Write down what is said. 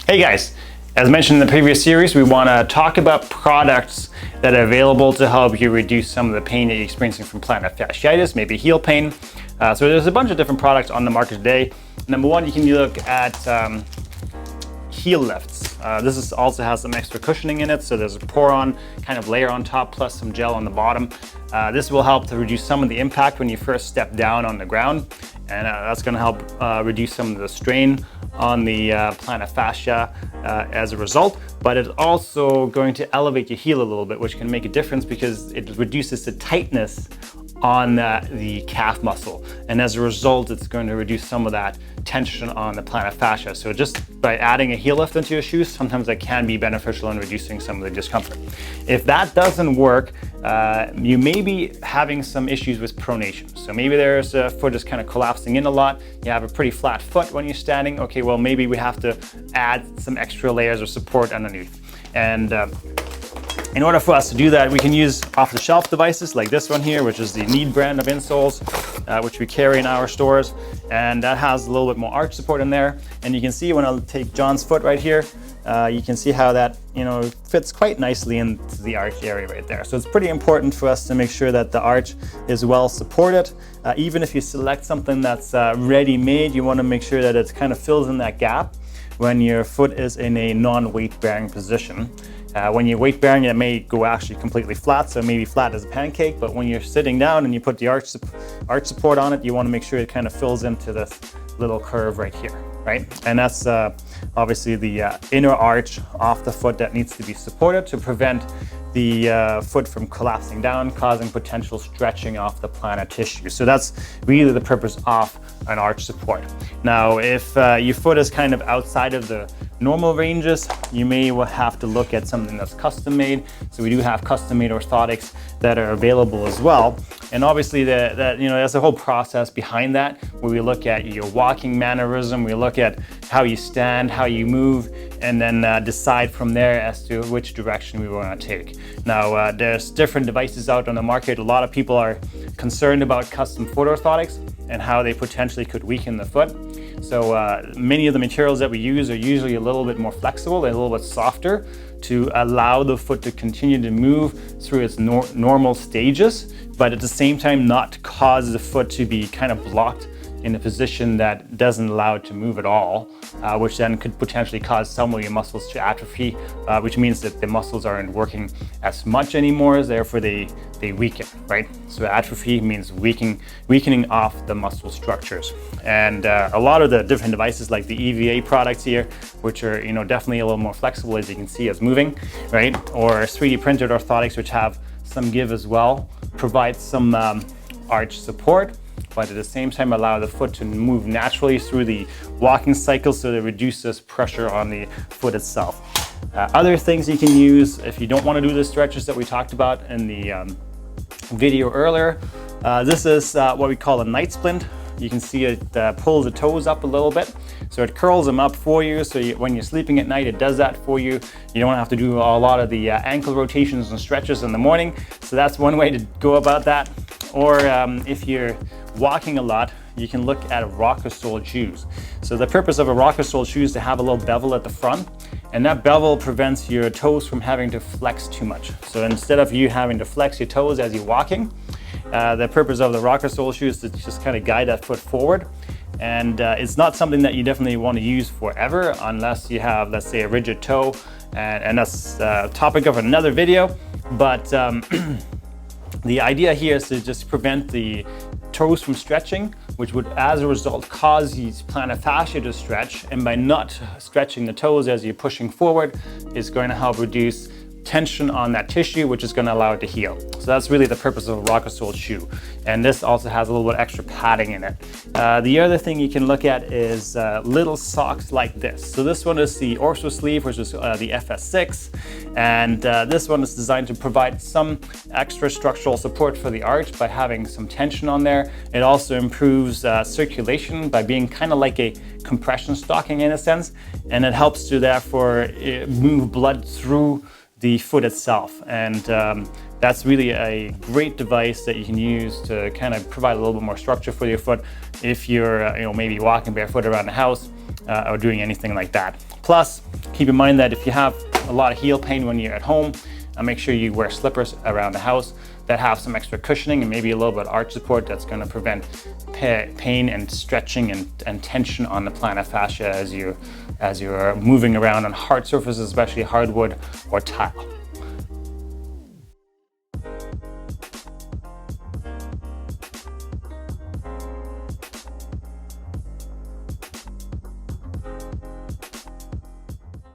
Hey guys, as mentioned in the previous series, we want to talk about products that are available to help you reduce some of the pain that you're experiencing from plantar fasciitis, maybe heel pain. So there's a bunch of different products on the market today. Number one, you can look at heel lifts. This also has some extra cushioning in it, so there's a pour-on kind of layer on top plus some gel on the bottom. This will help to reduce some of the impact when you first step down on the ground, and that's going to help reduce some of the strain on the plantar fascia as a result, but it's also going to elevate your heel a little bit, which can make a difference because it reduces the tightness on the calf muscle, and as a result it's going to reduce some of that tension on the plantar fascia. So just by adding a heel lift into your shoes, sometimes that can be beneficial in reducing some of the discomfort. If that doesn't work, you may be having some issues with pronation. So maybe there's a foot is kind of collapsing in a lot, you have a pretty flat foot when you're standing. Okay, well maybe we have to add some extra layers of support underneath. And in order for us to do that, we can use off-the-shelf devices like this one here, which is the Need brand of insoles, which we carry in our stores. And that has a little bit more arch support in there. And you can see when I'll take John's foot right here, you can see how that fits quite nicely into the arch area right there. So it's pretty important for us to make sure that the arch is well supported. Even if you select something that's ready-made, you want to make sure that it kind of fills in that gap when your foot is in a non-weight bearing position. When you're weight bearing, it may go actually completely flat, so maybe flat as a pancake, but when you're sitting down and you put the arch support on it, you want to make sure it kind of fills into this little curve right here, right? And that's obviously the inner arch off the foot that needs to be supported to prevent the foot from collapsing down, causing potential stretching off the plantar tissue. So that's really the purpose of an arch support. Now, if your foot is kind of outside of the normal ranges, you may have to look at something that's custom made. So we do have custom made orthotics that are available as well. And obviously there's a whole process behind that, where we look at your walking mannerism, we look at how you stand, how you move, and then decide from there as to which direction we want to take. Now, there's different devices out on the market. A lot of people are concerned about custom foot orthotics and how they potentially could weaken the foot. So many of the materials that we use are usually a little bit more flexible and a little bit softer to allow the foot to continue to move through its normal stages, but at the same time not cause the foot to be kind of blocked in a position that doesn't allow it to move at all, which then could potentially cause some of your muscles to atrophy, which means that the muscles aren't working as much anymore, therefore they weaken, right? So atrophy means weakening off the muscle structures. And a lot of the different devices like the EVA products here, which are definitely a little more flexible, as you can see, as moving, right? Or 3D printed orthotics, which have some give as well, provide some arch support, but at the same time allow the foot to move naturally through the walking cycle, so that it reduces pressure on the foot itself. Other things you can use if you don't want to do the stretches that we talked about in the video earlier. This is what we call a night splint. You can see it pulls the toes up a little bit, so it curls them up for you, so when you're sleeping at night, it does that for you. You don't have to do a lot of the ankle rotations and stretches in the morning, so that's one way to go about that. Or if you're walking a lot, you can look at rocker sole shoes. So the purpose of a rocker sole shoe is to have a little bevel at the front, and that bevel prevents your toes from having to flex too much. So instead of you having to flex your toes as you're walking, the purpose of the rocker sole shoe is to just kind of guide that foot forward. And it's not something that you definitely want to use forever unless you have, let's say, a rigid toe, and that's the topic of another video. But the idea here is to just prevent the toes from stretching, which would as a result cause the plantar fascia to stretch, and by not stretching the toes as you're pushing forward, is going to help reduce tension on that tissue, which is going to allow it to heal. So that's really the purpose of a rocker sole shoe. And this also has a little bit extra padding in it. The other thing you can look at is little socks like this. So this one is the Ortho sleeve, which is the FS6. And this one is designed to provide some extra structural support for the arch by having some tension on there. It also improves circulation by being kind of like a compression stocking in a sense. And it helps to therefore move blood through the foot itself. And that's really a great device that you can use to kind of provide a little bit more structure for your foot if you're maybe walking barefoot around the house or doing anything like that. Plus, Keep in mind that if you have a lot of heel pain when you're at home, make sure you wear slippers around the house that have some extra cushioning and maybe a little bit of arch support that's going to prevent pain and stretching and tension on the plantar fascia as you're moving around on hard surfaces, especially hardwood or tile.